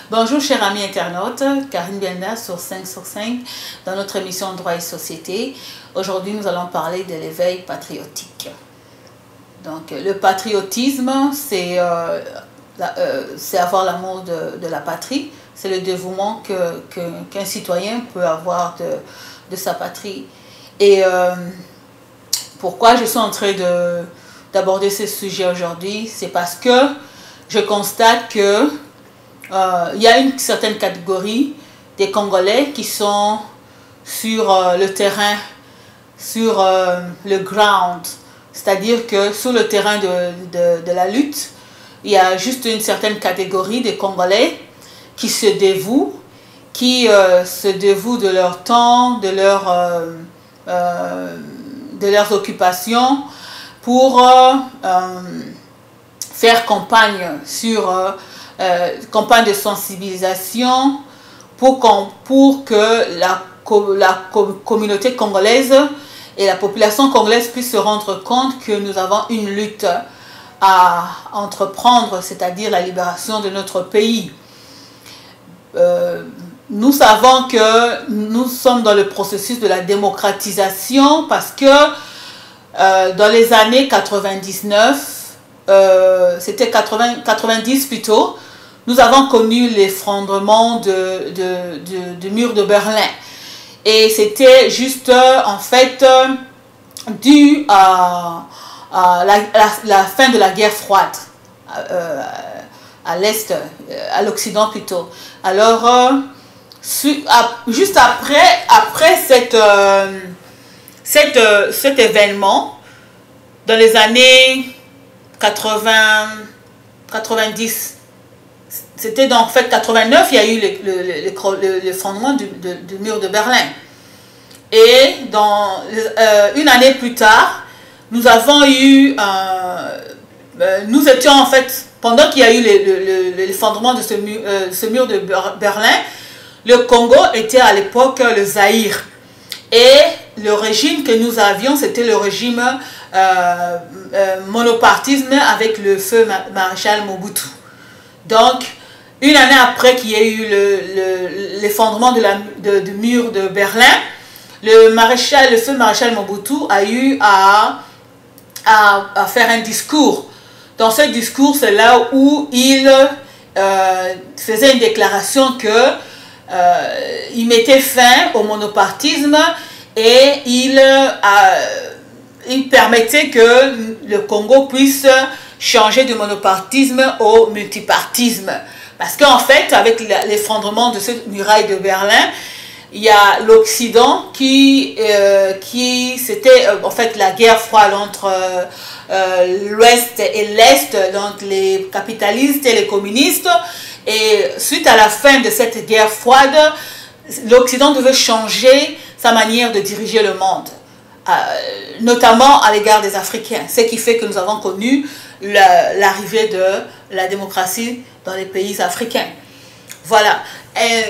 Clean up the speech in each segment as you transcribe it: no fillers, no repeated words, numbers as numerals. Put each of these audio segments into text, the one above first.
Bonjour chers amis internautes, Karine Bienda sur 5 sur 5 dans notre émission Droit et Société. Aujourd'hui nous allons parler de l'éveil patriotique. Donc le patriotisme c'est avoir l'amour de la patrie, c'est le dévouement qu'un citoyen peut avoir de sa patrie. Et pourquoi je suis en train d'aborder ce sujet aujourd'hui, c'est parce que je constate que il y a une certaine catégorie des Congolais qui sont sur le terrain, sur le ground, c'est-à-dire que sur le terrain de la lutte, il y a juste une certaine catégorie des Congolais qui se dévouent, de leur temps, de leurs occupations pour faire campagne campagne de sensibilisation pour que la communauté congolaise et la population congolaise puissent se rendre compte que nous avons une lutte à entreprendre, c'est-à-dire la libération de notre pays. Nous savons que nous sommes dans le processus de la démocratisation parce que dans les années 99, c'était 90 plutôt, nous avons connu l'effondrement du mur de Berlin. Et c'était juste en fait dû à la fin de la guerre froide à l'Est, à l'Occident plutôt. Alors, juste après cet événement, dans les années 90, c'était en fait 89, il y a eu l'effondrement du mur de Berlin. Et une année plus tard, nous avons eu, nous étions en fait, pendant qu'il y a eu l'effondrement de ce mur de Berlin, le Congo était à l'époque le Zaïre. Et le régime que nous avions, c'était le régime monopartisme avec le feu maréchal Mobutu. Donc, une année après qu'il y ait eu l'effondrement du mur de Berlin, le feu maréchal Mobutu a eu à faire un discours. Dans ce discours, c'est là où il faisait une déclaration que il mettait fin au monopartisme et il permettait que le Congo puisse changer de monopartisme au multipartisme. Parce qu'en fait, avec l'effondrement de cette muraille de Berlin, il y a l'Occident qui c'était en fait la guerre froide entre l'Ouest et l'Est, donc les capitalistes et les communistes. Et suite à la fin de cette guerre froide, l'Occident devait changer sa manière de diriger le monde, notamment à l'égard des Africains. Ce qui fait que nous avons connu l'arrivée de la démocratie dans les pays africains. Voilà. Et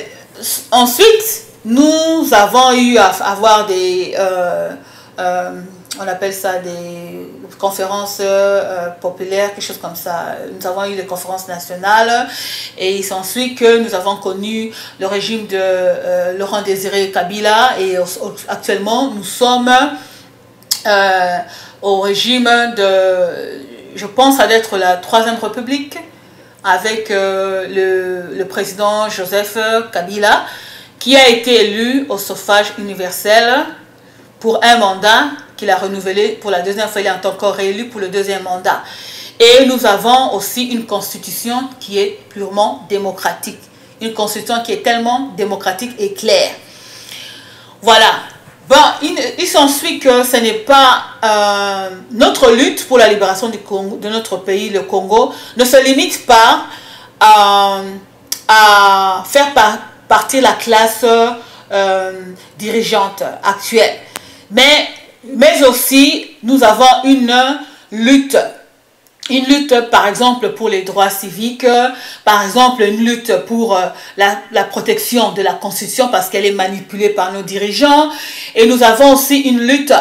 ensuite, nous avons eu à avoir des... on appelle ça des conférences populaires, quelque chose comme ça. Nous avons eu des conférences nationales et il s'ensuit que nous avons connu le régime de Laurent Désiré Kabila et actuellement nous sommes au régime de, je pense, à d'être la Troisième République avec le président Joseph Kabila qui a été élu au suffrage universel pour un mandat qu'il a renouvelé pour la deuxième fois. Il est encore réélu pour le deuxième mandat. Et nous avons aussi une constitution qui est purement démocratique. Une constitution qui est tellement démocratique et claire. Voilà. Bon, il s'ensuit que ce n'est pas notre lutte pour la libération du Congo, de notre pays, le Congo, ne se limite pas à faire partir la classe dirigeante actuelle. Mais aussi, nous avons une lutte par exemple pour les droits civiques, par exemple une lutte pour la protection de la Constitution parce qu'elle est manipulée par nos dirigeants. Et nous avons aussi une lutte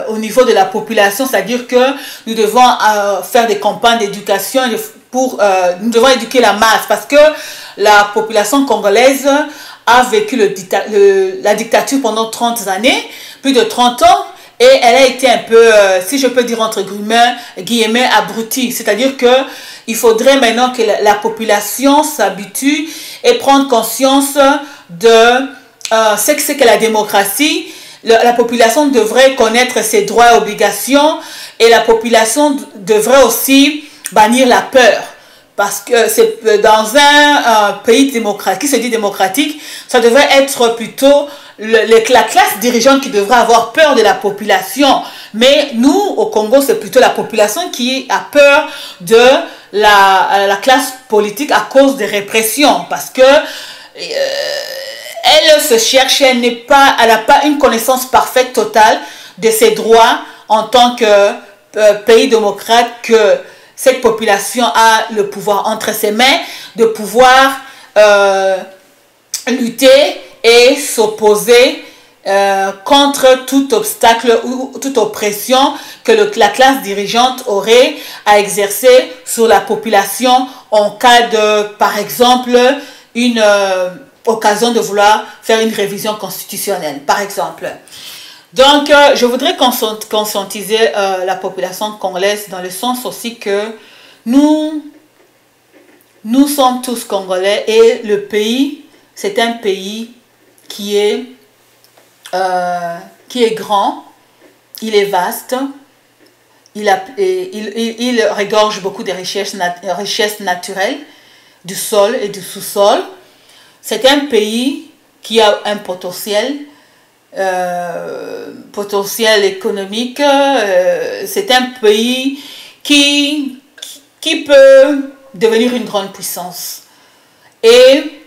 au niveau de la population, c'est-à-dire que nous devons faire des campagnes d'éducation nous devons éduquer la masse parce que la population congolaise a vécu la dictature pendant 30 années, plus de 30 ans, et elle a été un peu, si je peux dire entre guillemets abrutie. C'est-à-dire que il faudrait maintenant que la population s'habitue et prendre conscience de ce que c'est que la démocratie. La population devrait connaître ses droits et obligations et la population devrait aussi bannir la peur. Parce que c'est dans un pays démocratique, qui se dit démocratique, ça devrait être plutôt la classe dirigeante qui devrait avoir peur de la population. Mais nous, au Congo, c'est plutôt la population qui a peur de la classe politique à cause des répressions. Parce que elle se cherche, elle n'a pas une connaissance parfaite, totale de ses droits en tant que pays démocrate, que cette population a le pouvoir entre ses mains de pouvoir lutter et s'opposer contre tout obstacle ou toute oppression que la classe dirigeante aurait à exercer sur la population en cas de, par exemple, une occasion de vouloir faire une révision constitutionnelle, par exemple. Donc, je voudrais conscientiser la population congolaise dans le sens aussi que nous sommes tous Congolais et le pays, c'est un pays qui est grand, il est vaste, il regorge beaucoup de richesses naturelles du sol et du sous-sol. C'est un pays qui a un potentiel économique. C'est un pays qui peut devenir une grande puissance. Et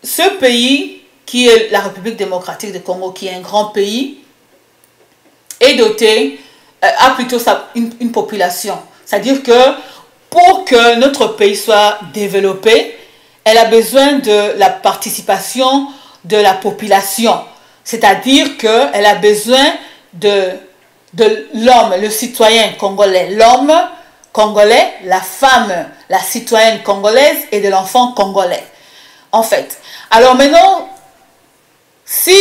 ce pays, qui est la République démocratique du Congo, qui est un grand pays, est doté, a plutôt une population. C'est-à-dire que pour que notre pays soit développé, elle a besoin de la participation de la population. C'est-à-dire qu'elle a besoin de l'homme, le citoyen congolais, l'homme congolais, la femme, la citoyenne congolaise et de l'enfant congolais. En fait. Alors maintenant, si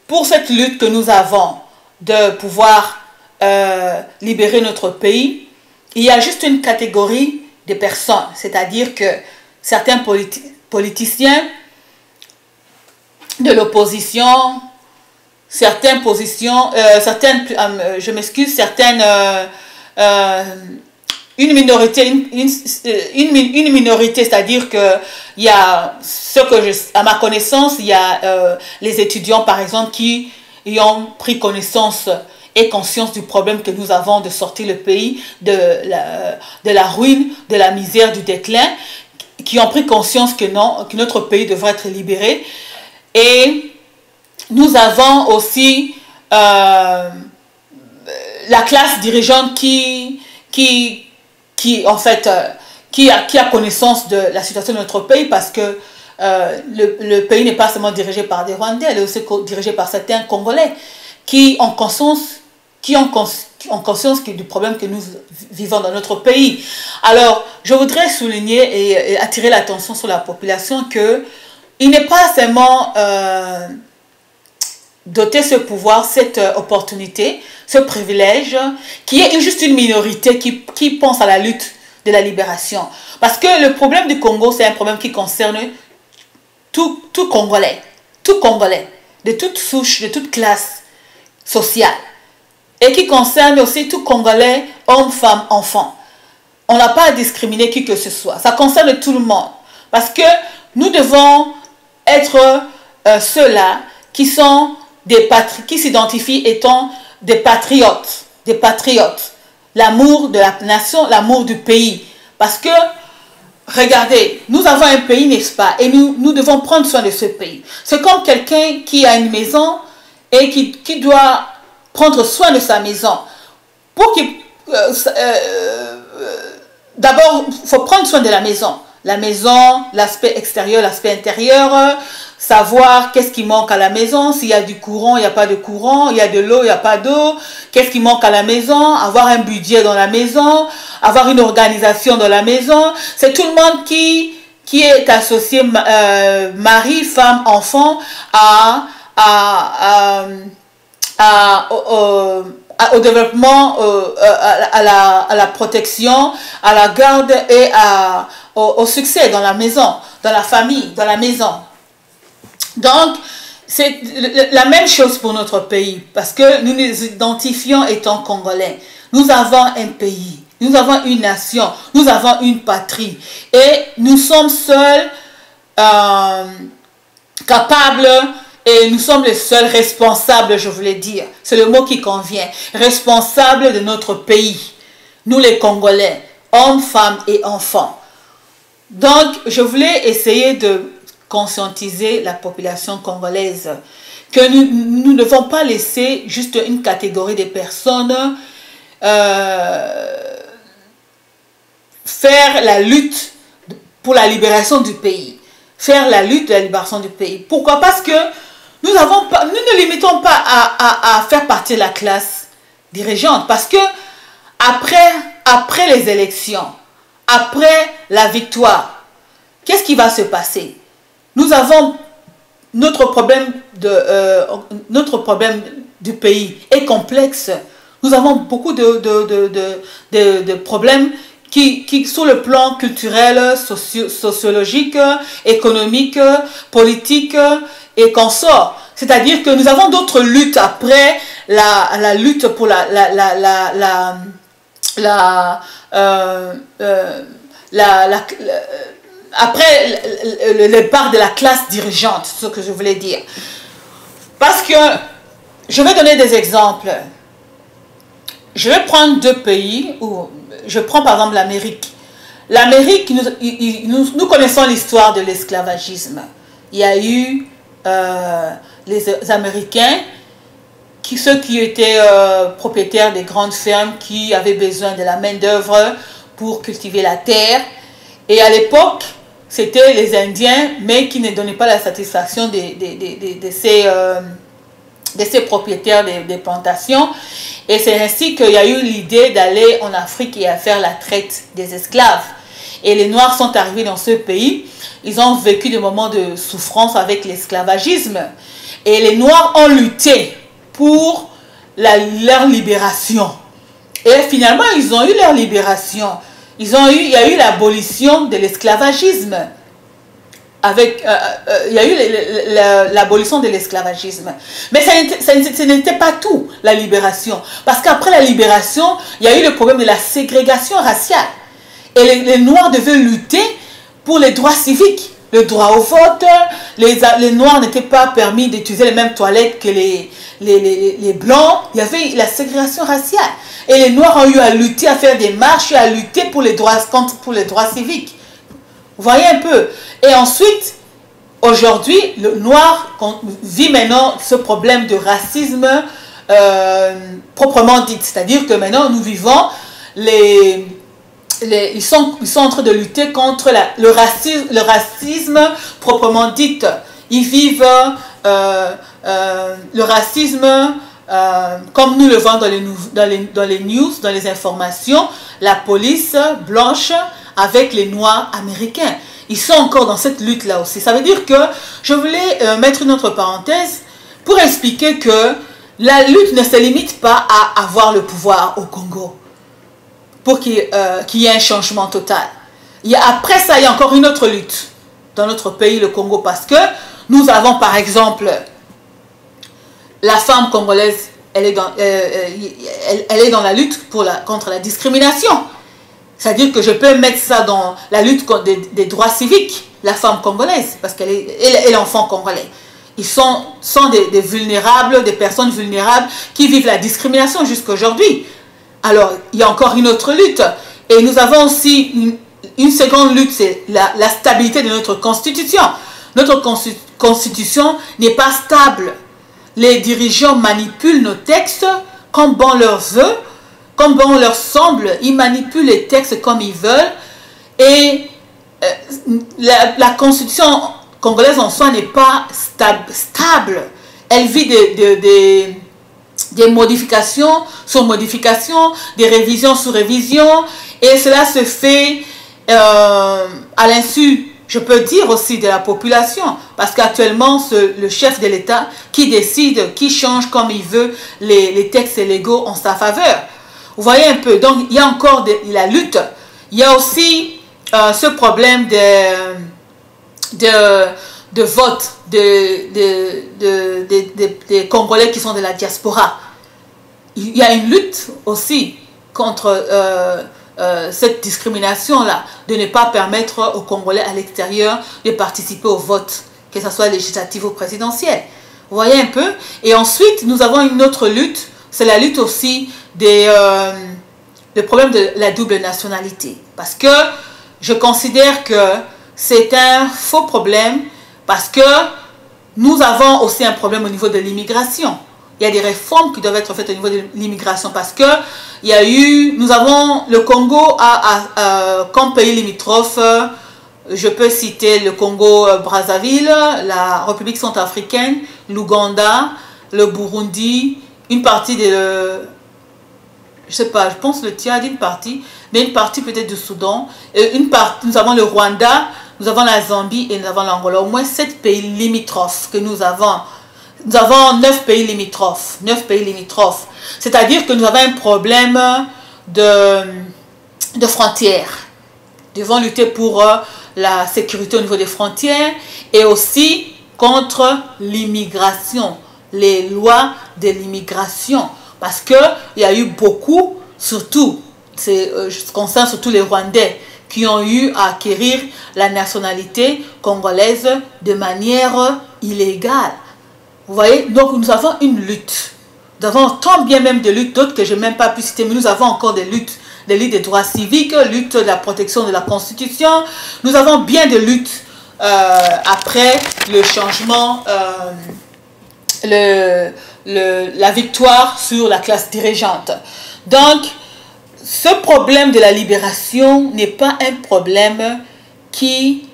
pour cette lutte que nous avons de pouvoir libérer notre pays, il y a juste une catégorie de personnes, c'est-à-dire que certains politiciens de l'opposition, certaines une minorité, c'est-à-dire que il y a à ma connaissance, il y a les étudiants par exemple qui y ont pris connaissance et conscience du problème que nous avons de sortir le pays de la ruine, de la misère, du déclin, qui ont pris conscience que notre pays devrait être libéré. Et nous avons aussi la classe dirigeante qui a connaissance de la situation de notre pays, parce que le pays n'est pas seulement dirigé par des Rwandais, il est aussi dirigé par certains Congolais qui ont conscience du problème que nous vivons dans notre pays. Alors, je voudrais souligner et attirer l'attention sur la population que il n'est pas seulement doter ce pouvoir, cette opportunité, ce privilège, qui est juste une minorité qui pense à la lutte de la libération. Parce que le problème du Congo, c'est un problème qui concerne tout Congolais, de toute souche, de toute classe sociale. Et qui concerne aussi tout Congolais, hommes, femmes, enfants. On n'a pas à discriminer qui que ce soit. Ça concerne tout le monde. Parce que nous devons être ceux-là qui s'identifient étant des patriotes. L'amour de la nation, l'amour du pays. Parce que, regardez, nous avons un pays, n'est-ce pas? Et nous devons prendre soin de ce pays. C'est comme quelqu'un qui a une maison et qui doit prendre soin de sa maison. D'abord, il faut prendre soin de la maison. La maison, l'aspect extérieur, l'aspect intérieur, savoir qu'est-ce qui manque à la maison, s'il y a du courant, il n'y a pas de courant, il y a de l'eau, il n'y a pas d'eau, qu'est-ce qui manque à la maison, avoir un budget dans la maison, avoir une organisation dans la maison. C'est tout le monde qui est associé, mari, femme, enfant, au développement, à la protection, à la garde et au succès dans la maison, dans la famille, dans la maison. Donc, c'est la même chose pour notre pays, parce que nous nous identifions étant Congolais. Nous avons un pays, nous avons une nation, nous avons une patrie, et nous sommes seuls capables, et nous sommes les seuls responsables, je voulais dire, c'est le mot qui convient, responsables de notre pays, nous les Congolais, hommes, femmes et enfants. Donc, je voulais essayer de conscientiser la population congolaise que nous ne devons pas laisser juste une catégorie de personnes faire la lutte pour la libération du pays, faire la lutte de la libération du pays. Pourquoi? Parce que nous ne limitons pas à faire partie de la classe dirigeante, parce que après les élections, après la victoire, qu'est-ce qui va se passer? Nous avons notre problème du pays est complexe. Nous avons beaucoup de problèmes qui sur le plan culturel, sociologique, économique, politique et consorts. C'est-à-dire que nous avons d'autres luttes après la lutte pour après le départ de la classe dirigeante, c'est ce que je voulais dire. Parce que, je vais donner des exemples. Je vais prendre deux pays, où je prends par exemple l'Amérique. L'Amérique, nous connaissons l'histoire de l'esclavagisme. Il y a eu les Américains, ceux qui étaient propriétaires des grandes fermes, qui avaient besoin de la main-d'œuvre pour cultiver la terre. Et à l'époque, c'était les Indiens, mais qui ne donnaient pas la satisfaction de ces propriétaires des plantations. Et c'est ainsi qu'il y a eu l'idée d'aller en Afrique et à faire la traite des esclaves. Et les Noirs sont arrivés dans ce pays. Ils ont vécu des moments de souffrance avec l'esclavagisme. Et les Noirs ont lutté pour leur libération. Et finalement, ils ont eu leur libération. Il y a eu l'abolition de l'esclavagisme. Il y a eu l'abolition de l'esclavagisme. Mais ce n'était pas tout, la libération. Parce qu'après la libération, il y a eu le problème de la ségrégation raciale. Et les Noirs devaient lutter pour les droits civiques. Le droit au vote, les Noirs n'étaient pas permis d'utiliser les mêmes toilettes que les Blancs. Il y avait la ségrégation raciale. Et les Noirs ont eu à lutter, à faire des marches, à lutter pour les droits civiques. Vous voyez un peu. Et ensuite, aujourd'hui, le Noir vit maintenant ce problème de racisme proprement dit. C'est-à-dire que maintenant, nous vivons ils sont en train de lutter contre le racisme proprement dit. Ils vivent le racisme comme nous le voyons dans les news, dans les informations, la police blanche avec les Noirs américains. Ils sont encore dans cette lutte-là aussi. Ça veut dire que je voulais mettre une autre parenthèse pour expliquer que la lutte ne se limite pas à avoir le pouvoir au Congo pour qu'il y ait un changement total. Après ça, il y a encore une autre lutte dans notre pays, le Congo, parce que nous avons par exemple la femme congolaise, elle est dans la lutte contre la discrimination. C'est-à-dire que je peux mettre ça dans la lutte des droits civiques, la femme congolaise, parce qu'elle est l'enfant congolais. Ils sont des vulnérables, des personnes vulnérables qui vivent la discrimination jusqu'à aujourd'hui. Alors, il y a encore une autre lutte. Et nous avons aussi une seconde lutte, c'est la stabilité de notre constitution. Notre constitution n'est pas stable. Les dirigeants manipulent nos textes comme bon leur veut, comme bon leur semble. Ils manipulent les textes comme ils veulent. Et la constitution congolaise en soi n'est pas stable. Elle vit des modifications sur modifications, des révisions sur révisions, et cela se fait à l'insu, je peux dire aussi, de la population, parce qu'actuellement le chef de l'État qui décide, qui change comme il veut les textes légaux en sa faveur. Vous voyez un peu, donc il y a encore la lutte. Il y a aussi ce problème de vote des Congolais qui sont de la diaspora. Il y a une lutte aussi contre cette discrimination-là, de ne pas permettre aux Congolais à l'extérieur de participer au vote, que ce soit législatif ou présidentiel. Vous voyez un peu? Et ensuite, nous avons une autre lutte, c'est la lutte aussi le problème de la double nationalité. Parce que je considère que c'est un faux problème, parce que nous avons aussi un problème au niveau de l'immigration. Il y a des réformes qui doivent être faites au niveau de l'immigration, parce que nous avons le Congo comme pays limitrophe. Je peux citer le Congo Brazzaville, la République centrafricaine, l'Ouganda, le Burundi, une partie je sais pas, je pense le Tchad, une partie, mais une partie peut-être du Soudan. Nous avons le Rwanda, nous avons la Zambie et nous avons l'Angola. Au moins 7 pays limitrophes que nous avons. Nous avons 9 pays limitrophes. 9 pays limitrophes. C'est-à-dire que nous avons un problème de frontières. Nous devons lutter pour la sécurité au niveau des frontières et aussi contre l'immigration, les lois de l'immigration. Parce qu'il y a eu beaucoup, surtout, je concerne surtout les Rwandais, qui ont eu à acquérir la nationalité congolaise de manière illégale. Vous voyez, donc nous avons une lutte. Nous avons tant bien même de luttes, d'autres que je n'ai même pas pu citer, mais nous avons encore des luttes des droits civiques, lutte de la protection de la Constitution. Nous avons bien de luttes après le changement, la victoire sur la classe dirigeante. Donc, ce problème de la libération n'est pas un problème qui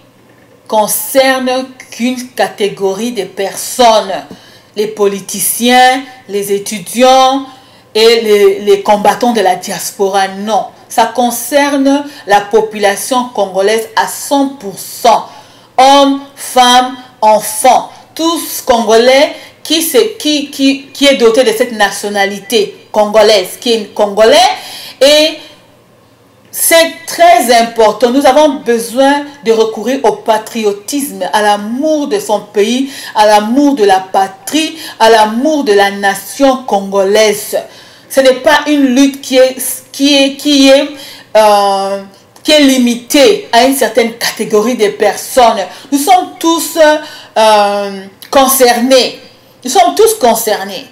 concerne qu'une catégorie de personnes. Les politiciens, les étudiants et les combattants de la diaspora, non. Ça concerne la population congolaise à 100%. Hommes, femmes, enfants. Tous Congolais qui est doté de cette nationalité congolaise, qui est congolais. Et c'est très important. Nous avons besoin de recourir au patriotisme, à l'amour de son pays, à l'amour de la patrie, à l'amour de la nation congolaise. Ce n'est pas une lutte qui est limitée à une certaine catégorie de personnes. Nous sommes tous concernés. Nous sommes tous concernés.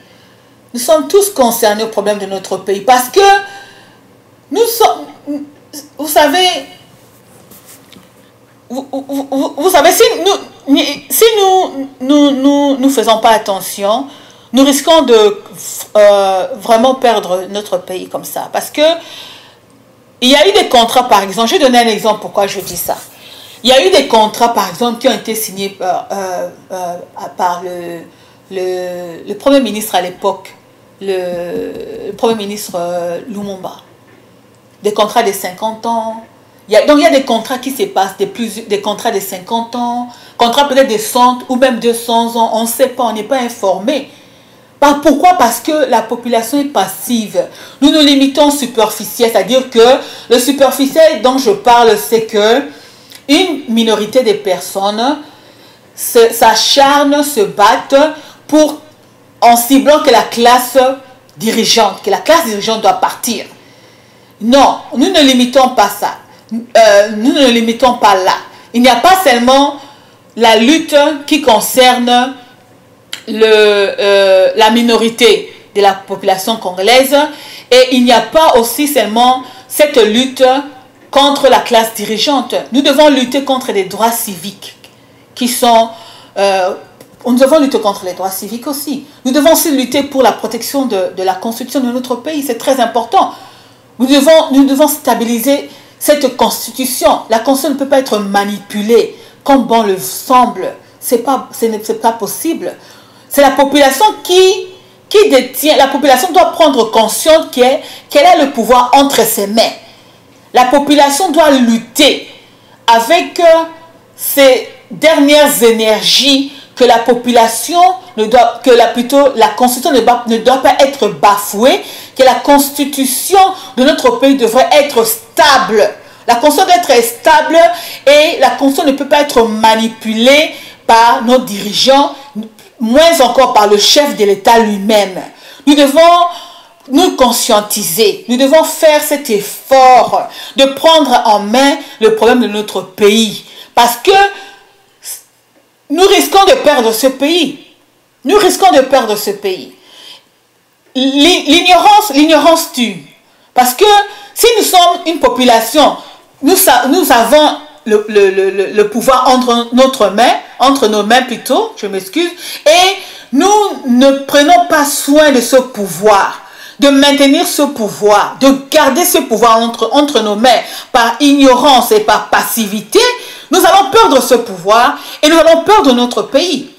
Nous sommes tous concernés au problème de notre pays parce que nous sommes, vous savez, si nous faisons pas attention, nous risquons de vraiment perdre notre pays comme ça. Parce que il y a eu des contrats, par exemple, je vais donner un exemple pourquoi je dis ça. Il y a eu des contrats, par exemple, qui ont été signés par le Premier ministre à l'époque, le Premier ministre Lumumba. Des contrats de 50 ans. Donc il y a des contrats qui se passent, des contrats de 50 ans, contrats peut-être de 100 ou même 200 ans, on ne sait pas, on n'est pas informé. Pourquoi? Parce que la population est passive. Nous nous limitons au superficiel, c'est-à-dire que le superficiel dont je parle, c'est que une minorité de personnes s'acharnent, se battent en ciblant que la classe dirigeante doit partir. Non, nous ne limitons pas ça. Nous ne limitons pas là. Il n'y a pas seulement la lutte qui concerne la minorité de la population congolaise et il n'y a pas aussi seulement cette lutte contre la classe dirigeante. Nous devons lutter contre les droits civiques qui sont... nous devons lutter contre les droits civiques aussi. Nous devons aussi lutter pour la protection de la constitution de notre pays. C'est très important. Nous devons stabiliser cette constitution. La constitution ne peut pas être manipulée comme bon le semble c'est pas possible. C'est la population qui détient, la population doit prendre conscience qu'elle a le pouvoir entre ses mains. La population doit lutter avec ses dernières énergies, que la population ne doit, plutôt la constitution ne doit pas être bafouée, que la constitution de notre pays devrait être stable. La constitution doit être stable et la constitution ne peut pas être manipulée par nos dirigeants, moins encore par le chef de l'État lui-même. Nous devons nous conscientiser, nous devons faire cet effort de prendre en main le problème de notre pays. Parce que nous risquons de perdre ce pays. Nous risquons de perdre ce pays. L'ignorance tue. Parce que si nous sommes une population, nous avons le pouvoir entre nos mains plutôt, je m'excuse, et nous ne prenons pas soin de ce pouvoir, de maintenir ce pouvoir, de garder ce pouvoir entre nos mains par ignorance et par passivité, nous allons perdre ce pouvoir et nous allons perdre notre pays.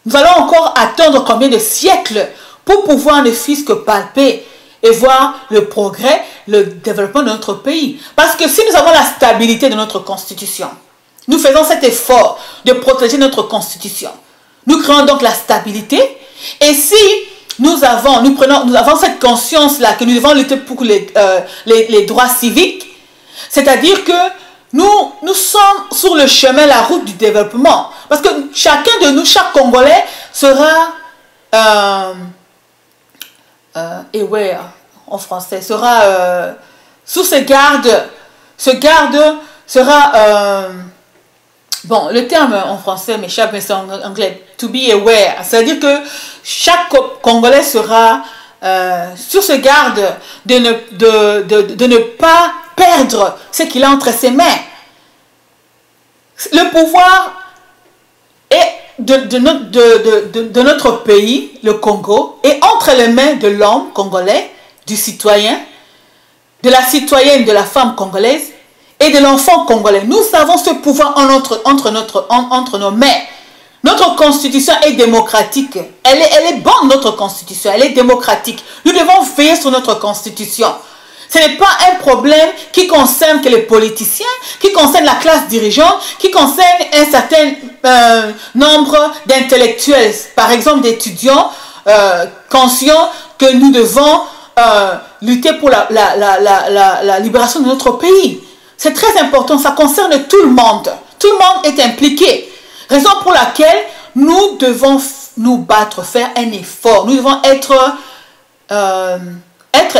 Nous allons encore attendre combien de siècles pour pouvoir ne fût-ce que palper et voir le progrès, le développement de notre pays. Parce que si nous avons la stabilité de notre constitution, nous faisons cet effort de protéger notre constitution. Nous créons donc la stabilité. Et si nous avons cette conscience-là que nous devons lutter pour les droits civiques, c'est-à-dire que nous sommes sur le chemin, la route du développement. Parce que chacun de nous, chaque Congolais sera aware en français, sera sous ce garde sera bon, le terme en français m'échappe, mais c'est en anglais, to be aware, c'est-à-dire que chaque Congolais sera sur ce garde de ne pas perdre ce qu'il a entre ses mains. Le pouvoir de notre pays, le Congo, est entre les mains de l'homme congolais, du citoyen, de la citoyenne, de la femme congolaise et de l'enfant congolais. Nous avons ce pouvoir entre nos mains. Notre constitution est démocratique. Elle est bonne, notre constitution. Elle est démocratique. Nous devons veiller sur notre constitution. Ce n'est pas un problème qui concerne que les politiciens, qui concerne la classe dirigeante, qui concerne un certain nombre d'intellectuels, par exemple d'étudiants conscients que nous devons lutter pour la libération de notre pays. C'est très important, ça concerne tout le monde. Tout le monde est impliqué. Raison pour laquelle nous devons nous battre, faire un effort. Nous devons être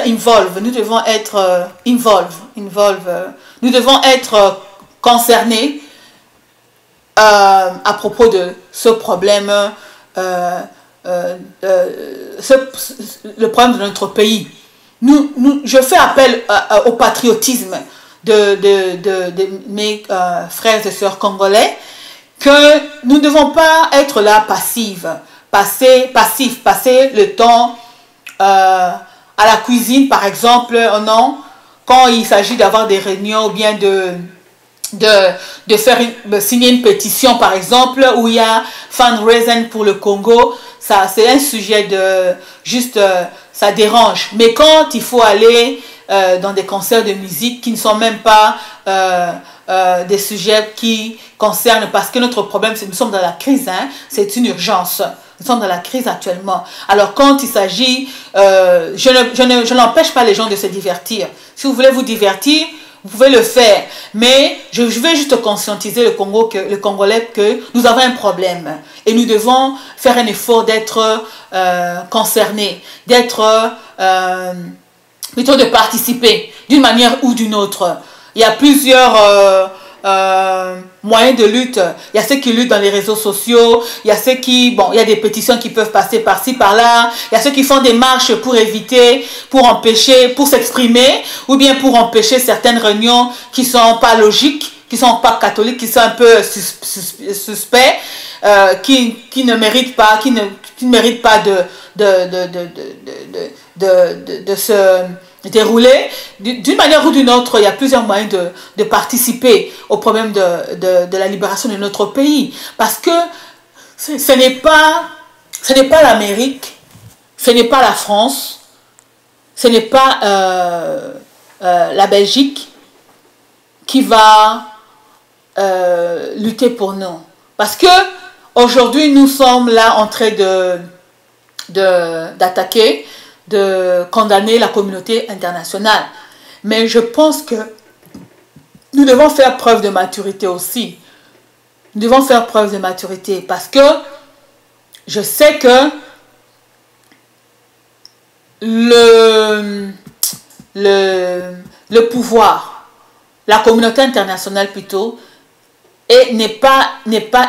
involved, nous devons être nous devons être concernés à propos de ce problème, le problème de notre pays. Je fais appel au patriotisme de mes frères et sœurs congolais, que nous ne devons pas être là passifs, passer le temps à la cuisine, par exemple, non, quand il s'agit d'avoir des réunions ou bien de signer une pétition, par exemple, où il y a fundraising pour le Congo. Ça, c'est un sujet ça dérange. Mais quand il faut aller dans des concerts de musique qui ne sont même pas des sujets qui concernent, parce que notre problème, c'est que nous sommes dans la crise, hein, c'est une urgence. Nous sommes dans la crise actuellement. Alors quand il s'agit, je n'empêche pas les gens de se divertir. Si vous voulez vous divertir, vous pouvez le faire. Mais je vais juste conscientiser le Congolais que nous avons un problème. Et nous devons faire un effort d'être concernés, d'être plutôt de participer d'une manière ou d'une autre. Il y a plusieurs moyens de lutte. Il y a ceux qui luttent dans les réseaux sociaux, il y a ceux qui, il y a des pétitions qui peuvent passer par-ci, par-là, il y a ceux qui font des marches pour éviter, pour empêcher, pour s'exprimer, ou bien pour empêcher certaines réunions qui sont pas logiques, qui sont pas catholiques, qui sont un peu suspects, qui ne méritent pas, dérouler. D'une manière ou d'une autre, il y a plusieurs moyens de participer au problème de la libération de notre pays. Parce que ce n'est pas l'Amérique, ce n'est pas la France, ce n'est pas la Belgique qui va lutter pour nous. Parce que aujourd'hui, nous sommes là en train d'attaquer, de condamner la communauté internationale. Mais je pense que nous devons faire preuve de maturité aussi. Nous devons faire preuve de maturité parce que je sais que le pouvoir, la communauté internationale plutôt, n'est pas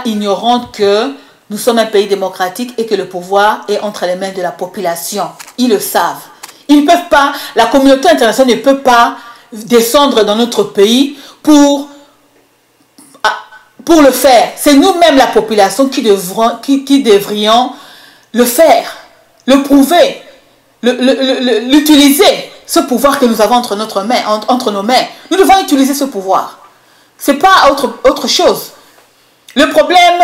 ignorante que nous sommes un pays démocratique et que le pouvoir est entre les mains de la population. Ils le savent. Ils ne peuvent pas, la communauté internationale ne peut pas descendre dans notre pays pour le faire. C'est nous-mêmes, la population, qui devrions le faire, le prouver, l'utiliser, ce pouvoir que nous avons entre nos mains. Nous devons utiliser ce pouvoir. Ce n'est pas autre chose. Le problème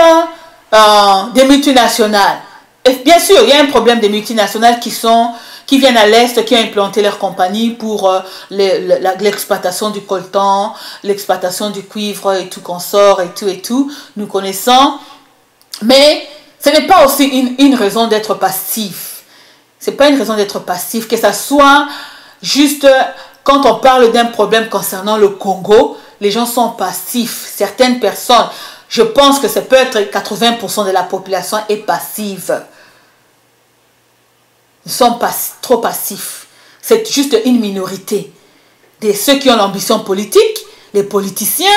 des multinationales. Et bien sûr, il y a un problème des multinationales qui viennent à l'Est, qui ont implanté leurs compagnies pour l'exploitation du coltan, l'exploitation du cuivre et tout consort et tout, nous connaissons. Mais ce n'est pas aussi une raison d'être passif. Ce n'est pas une raison d'être passif, que ça soit juste quand on parle d'un problème concernant le Congo, les gens sont passifs. Certaines personnes, je pense que ça peut être 80% de la population est passive. Ils sont trop passifs. C'est juste une minorité. De ceux qui ont l'ambition politique, les politiciens,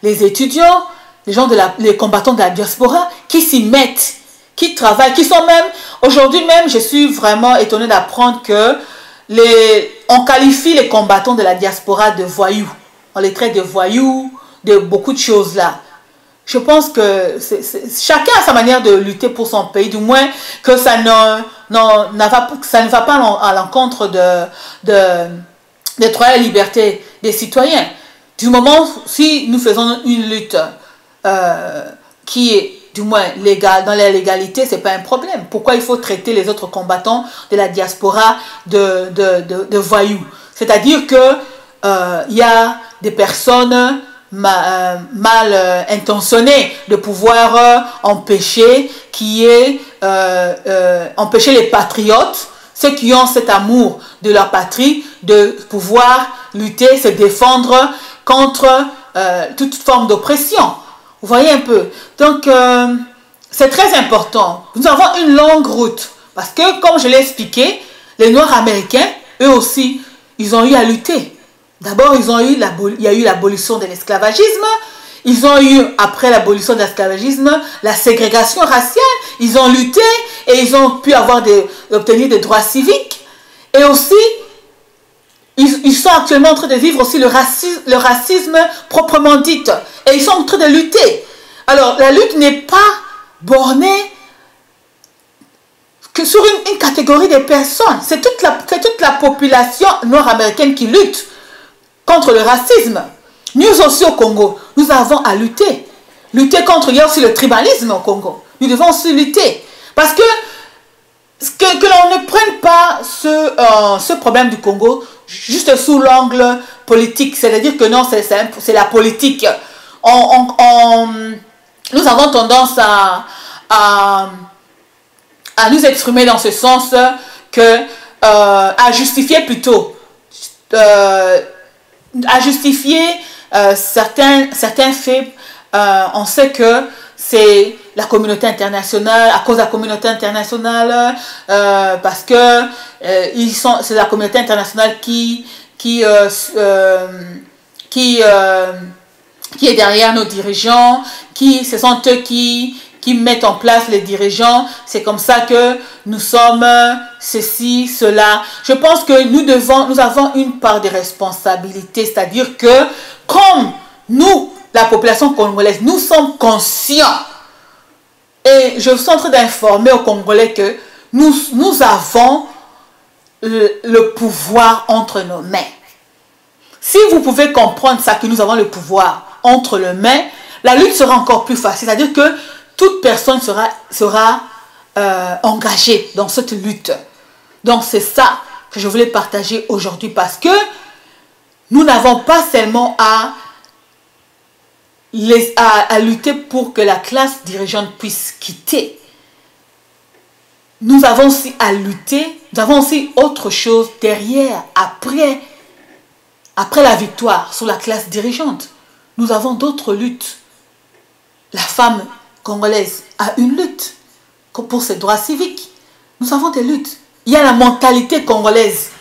les étudiants, les combattants de la diaspora, qui s'y mettent, qui travaillent, qui sont même... Aujourd'hui même, je suis vraiment étonnée d'apprendre que on qualifie les combattants de la diaspora de voyous. On les traite de voyous, de beaucoup de choses là. Je pense que chacun a sa manière de lutter pour son pays, du moins que ça ne va pas à l'encontre des droits et libertés des citoyens. Du moment, si nous faisons une lutte qui est du moins légale, dans la légalité, ce n'est pas un problème. Pourquoi il faut traiter les autres combattants de la diaspora de voyous? C'est-à-dire que il y a des personnes mal intentionnées de pouvoir empêcher empêcher les patriotes, ceux qui ont cet amour de leur patrie, de pouvoir lutter, se défendre contre toute forme d'oppression. Vous voyez un peu. Donc, c'est très important. Nous avons une longue route. Parce que, comme je l'ai expliqué, les Noirs américains, eux aussi, ils ont eu à lutter. D'abord, il y a eu l'abolition de l'esclavagisme. Ils ont eu, après l'abolition de l'esclavagisme, la ségrégation raciale. Ils ont lutté et ils ont pu obtenir des droits civiques. Et aussi, ils sont actuellement en train de vivre aussi le racisme proprement dit. Et ils sont en train de lutter. Alors, la lutte n'est pas bornée que sur une catégorie de personnes. C'est toute la population nord-américaine qui lutte contre le racisme. Nous aussi au Congo, nous avons à lutter. Lutter contre, il y a aussi le tribalisme au Congo. Nous devons aussi lutter. Parce que l'on ne prenne pas ce problème du Congo juste sous l'angle politique. C'est-à-dire que non, c'est la politique. Nous avons tendance à nous exprimer dans ce sens que à justifier plutôt à justifier certains faits. On sait que c'est la communauté internationale, à cause de la communauté internationale, parce que c'est la communauté internationale qui est derrière nos dirigeants, ce sont eux qui mettent en place les dirigeants. C'est comme ça que nous sommes ceci, cela. Je pense que nous avons une part de responsabilité, c'est-à-dire que comme nous, la population congolaise, nous sommes conscients. Et je suis en train d'informer aux Congolais que nous avons le pouvoir entre nos mains. Si vous pouvez comprendre ça, que nous avons le pouvoir entre les mains, la lutte sera encore plus facile. C'est-à-dire que toute personne sera engagée dans cette lutte. Donc c'est ça que je voulais partager aujourd'hui, parce que nous n'avons pas seulement à lutter pour que la classe dirigeante puisse quitter. Nous avons aussi à lutter, nous avons aussi autre chose derrière, après la victoire sur la classe dirigeante. Nous avons d'autres luttes. La femme congolaise a une lutte pour ses droits civiques. Nous avons des luttes. Il y a la mentalité congolaise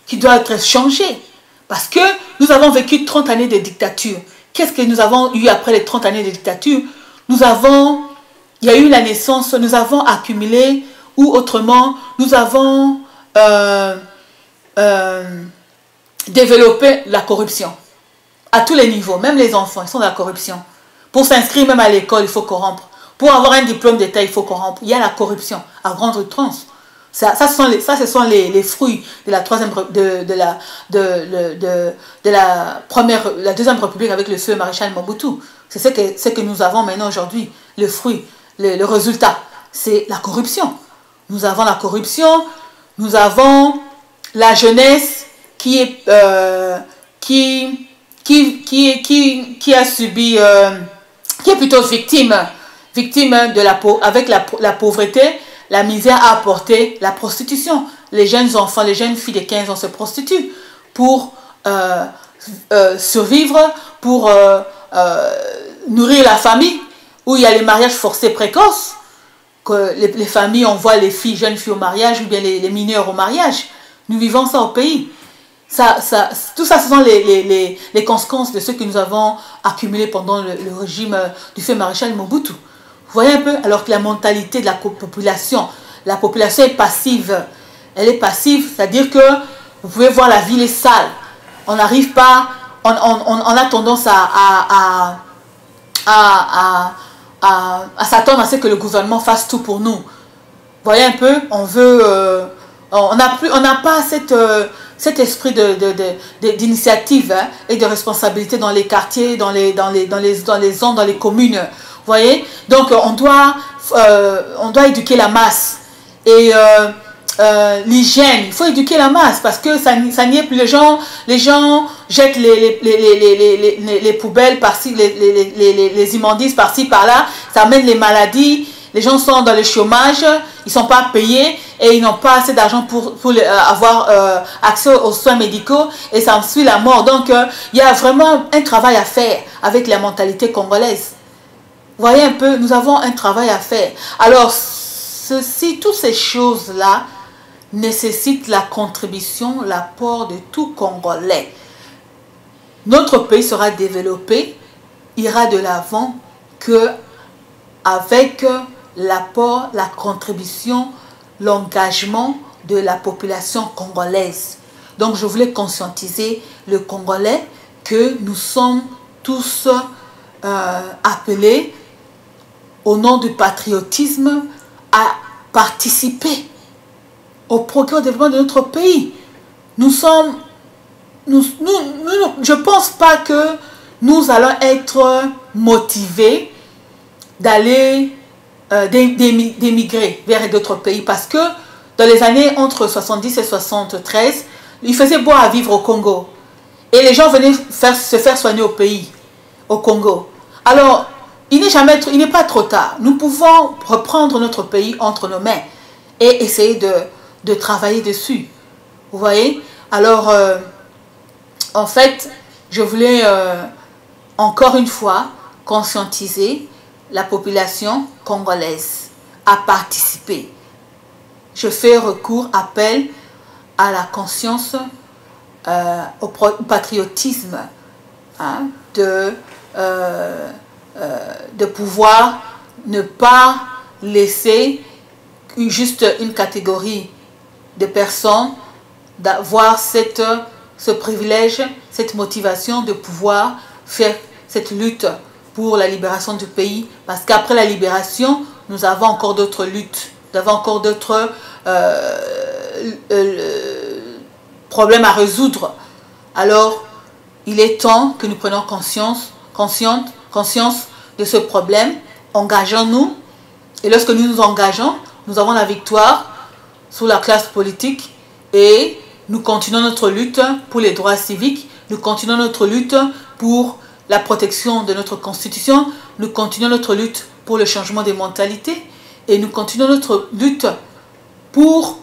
qui doit être changée. Parce que nous avons vécu 30 années de dictature. Qu'est-ce que nous avons eu après les 30 années de dictature? Il y a eu la naissance, nous avons accumulé, ou autrement, nous avons développé la corruption. À tous les niveaux, même les enfants, ils sont dans la corruption. Pour s'inscrire même à l'école, il faut corrompre. Pour avoir un diplôme d'État, il faut corrompre. Il y a la corruption à grande outrance. Ça, ce sont les fruits de la deuxième république avec le feu maréchal Mobutu. C'est ce que nous avons maintenant aujourd'hui. Le fruit, le résultat, c'est la corruption. Nous avons la corruption, nous avons la jeunesse qui a subi, qui est plutôt victime de avec la pauvreté. La misère a apporté la prostitution. Les jeunes enfants, les jeunes filles de 15 ans se prostituent pour survivre, pour nourrir la famille, où il y a les mariages forcés précoces, que les familles envoient les jeunes filles au mariage, ou bien les mineurs au mariage. Nous vivons ça au pays. Tout ça, ce sont les conséquences de ce que nous avons accumulé pendant le régime du feu maréchal Mobutu. Vous voyez un peu, alors que la mentalité de la population est passive. Elle est passive, c'est-à-dire que vous pouvez voir la ville est sale. On n'arrive pas, on a tendance à s'attendre à ce que le gouvernement fasse tout pour nous. Vous voyez un peu, on n'a pas cet esprit d'initiative et de responsabilité dans les quartiers, dans les zones, dans les communes. Vous voyez, donc on doit éduquer la masse. Et l'hygiène, il faut éduquer la masse, parce que ça n'y est plus. Les gens jettent les poubelles par-ci, les immondices par-ci, par-là. Ça amène les maladies. Les gens sont dans le chômage, ils ne sont pas payés et ils n'ont pas assez d'argent pour avoir accès aux soins médicaux, et ça en suit la mort. Donc il y a vraiment un travail à faire avec la mentalité congolaise. Vous voyez un peu, nous avons un travail à faire. Alors, toutes ces choses-là nécessitent la contribution, l'apport de tout Congolais. Notre pays sera développé, ira de l'avant qu'avec l'apport, la contribution, l'engagement de la population congolaise. Donc, je voulais conscientiser le Congolais que nous sommes tous appelés au nom du patriotisme à participer au progrès, au développement de notre pays. Je ne pense pas que nous allons être motivés d'aller d'émigrer vers d'autres pays, parce que dans les années entre 70 et 73, il faisait beau à vivre au Congo et les gens venaient se faire soigner au Congo. Alors, il n'est pas trop tard. Nous pouvons reprendre notre pays entre nos mains et essayer de travailler dessus. Vous voyez? Alors, en fait, je voulais encore une fois conscientiser la population congolaise à participer. Je fais appel à la conscience, au patriotisme, hein, de pouvoir ne pas laisser juste une catégorie de personnes d'avoir ce privilège, cette motivation de pouvoir faire cette lutte pour la libération du pays, parce qu'après la libération, nous avons encore d'autres luttes, nous avons encore d'autres problème à résoudre. Alors, il est temps que nous prenions conscience de ce problème. Engageons-nous. Et lorsque nous nous engageons, nous avons la victoire sur la classe politique et nous continuons notre lutte pour les droits civiques. Nous continuons notre lutte pour la protection de notre constitution. Nous continuons notre lutte pour le changement des mentalités. Et nous continuons notre lutte pour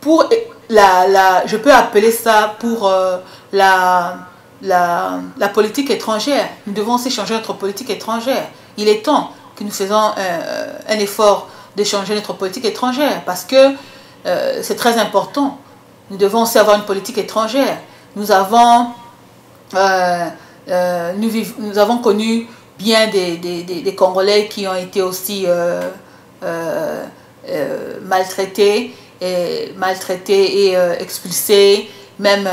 je peux appeler ça pour la politique étrangère. Nous devons aussi changer notre politique étrangère. Il est temps que nous faisons un effort de changer notre politique étrangère parce que c'est très important. Nous devons aussi avoir une politique étrangère. Nous avons connu bien des Congolais qui ont été aussi maltraités et expulsés, même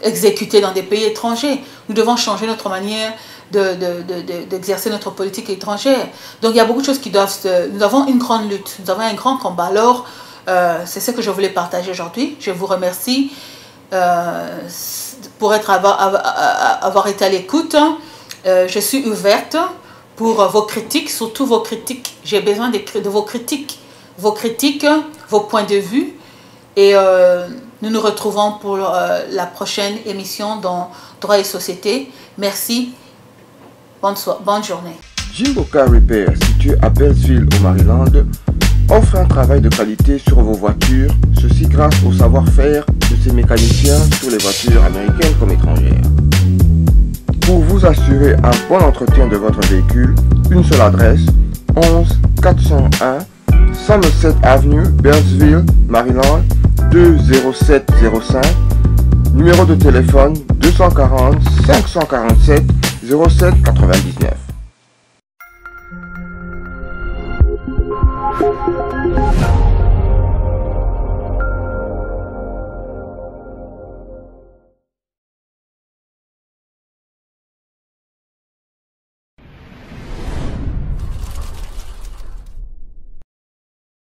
exécutés dans des pays étrangers. Nous devons changer notre manière d'exercer notre politique étrangère. Donc il y a beaucoup de choses qui doivent nous avons une grande lutte, nous avons un grand combat. Alors c'est ce que je voulais partager aujourd'hui. Je vous remercie pour avoir été à l'écoute. Je suis ouverte pour vos critiques, surtout vos critiques. J'ai besoin de vos critiques, vos points de vue. Et nous nous retrouvons pour la prochaine émission dans Droit et Société. Merci. Bonne journée. Jimbo Car Repair, situé à Beltsville au Maryland, offre un travail de qualité sur vos voitures, ceci grâce au savoir-faire de ses mécaniciens sur les voitures américaines comme étrangères. Pour vous assurer un bon entretien de votre véhicule, une seule adresse, 11 401 Somerset Avenue, Beltsville, Maryland, 20705, numéro de téléphone 240 547 07 99.